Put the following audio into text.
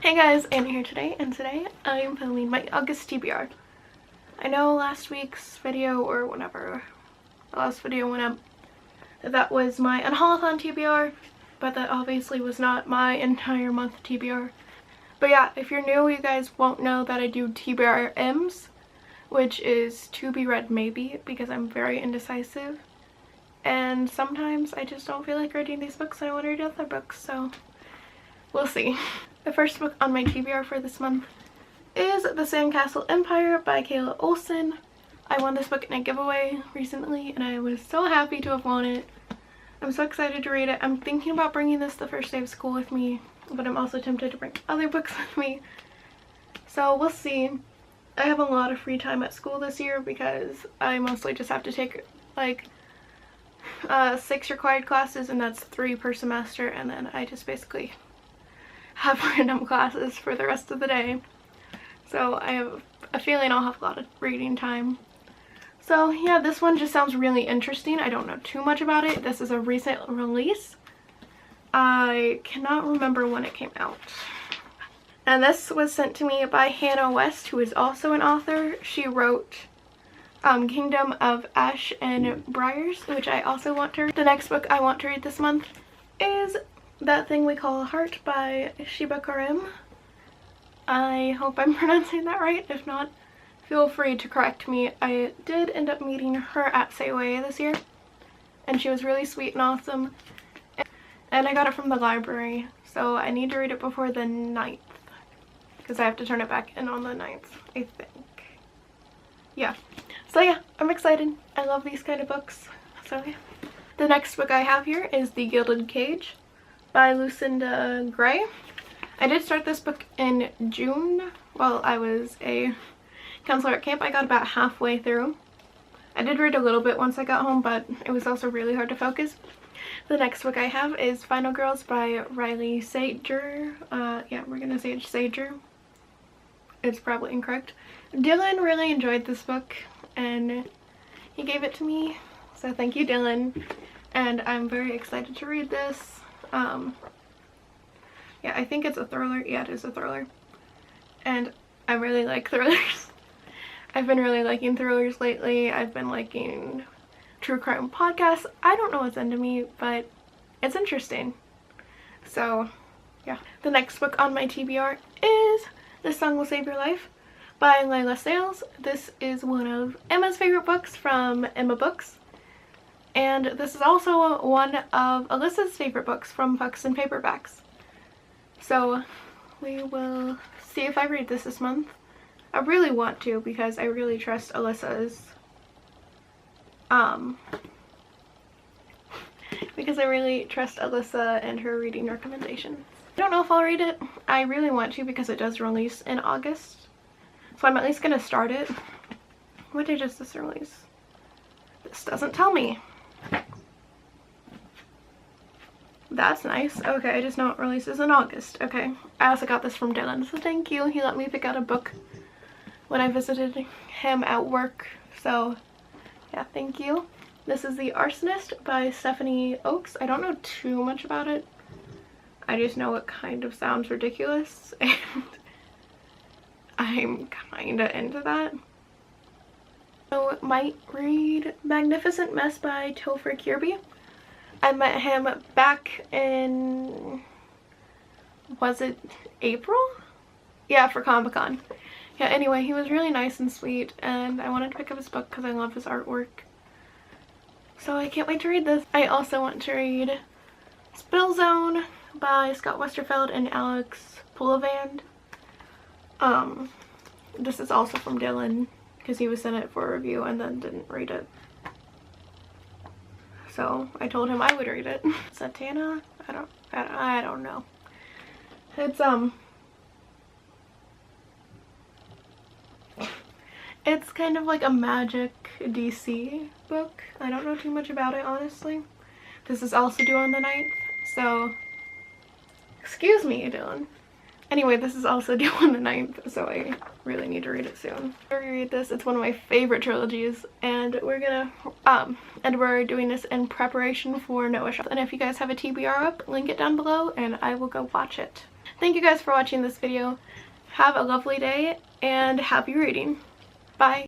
Hey guys, Anna here today, and today I am filming my August TBR. I know last week's video, or whenever the last video went up, that was my Unhaulathon TBR, but that obviously was not my entire month TBR. But yeah, if you're new, you guys won't know that I do TBRMs, which is to be read maybe, because I'm very indecisive. And sometimes I just don't feel like reading these books and I want to read other books, so we'll see. The first book on my TBR for this month is The Sandcastle Empire by Kayla Olson. I won this book in a giveaway recently and I was so happy to have won it. I'm so excited to read it. I'm thinking about bringing this the first day of school with me, but I'm also tempted to bring other books with me. So we'll see. I have a lot of free time at school this year because I mostly just have to take like 6 required classes, and that's 3 per semester, and then I just basically have random classes for the rest of the day. So I have a feeling I'll have a lot of reading time. So yeah, this one just sounds really interesting. I don't know too much about it. This is a recent release. I cannot remember when it came out. And this was sent to me by Hannah West, who is also an author. She wrote Kingdom of Ash and Briars, which I also want to read. The next book I want to read this month is That Thing We Call a Heart by TBRM. I hope I'm pronouncing that right. If not, feel free to correct me. I did end up meeting her at Sayway this year, and she was really sweet and awesome. And I got it from the library, so I need to read it before the 9th, because I have to turn it back in on the 9th, I think. Yeah. So yeah, I'm excited. I love these kind of books. So yeah. The next book I have here is The Gilded Cage by Lucinda Gray. I did start this book in June while I was a counselor at camp. I got about halfway through. I did read a little bit once I got home, but it was also really hard to focus. The next book I have is Final Girls by Riley Sager. Yeah, we're gonna say it's Sager. It's probably incorrect. Dylan really enjoyed this book and he gave it to me, so thank you, Dylan. And I'm very excited to read this. Yeah, I think it's a thriller. Yeah, it is a thriller. And I really like thrillers. I've been really liking thrillers lately. I've been liking true crime podcasts. I don't know what's into me, but it's interesting. So, yeah. The next book on my TBR is This Song Will Save Your Life by Layla Sales. This is one of Emma's favorite books from Emma Books. And this is also one of Alyssa's favorite books from Pucks and Paperbacks. So we will see if I read this month. I really want to, because I really trust Alyssa's because I really trust Alyssa and her reading recommendations. I don't know if I'll read it. I really want to because it does release in August. So I'm at least gonna start it. What date does this release? This doesn't tell me. That's nice. Okay, I just know it releases in August. Okay. I also got this from Dylan, so thank you. He let me pick out a book when I visited him at work. So yeah, thank you. This is The Arsonist by Stephanie Oakes. I don't know too much about it. I just know it kind of sounds ridiculous, and I'm kinda into that. So might read Magnificent Mess by Topher Kirby. I met him back in, was it April? Yeah, for Comic-Con. Yeah, anyway, he was really nice and sweet, and I wanted to pick up his book because I love his artwork. So I can't wait to read this. I also want to read Spill Zone by Scott Westerfeld and Alex Poulavand. This is also from Dylan because he was sent it for a review and then didn't read it. So I told him I would read it. Satana? I don't know. It's kind of like a magic DC book. I don't know too much about it, honestly. This is also due on the 9th, so excuse me, Dylan. Anyway, this is also due on the 9th, so I really need to read it soon. I'm gonna read this. It's one of my favorite trilogies, and we're doing this in preparation for Noah Shop. And if you guys have a TBR up, link it down below and I will go watch it. thank you guys for watching this video. Have a lovely day and happy reading. Bye!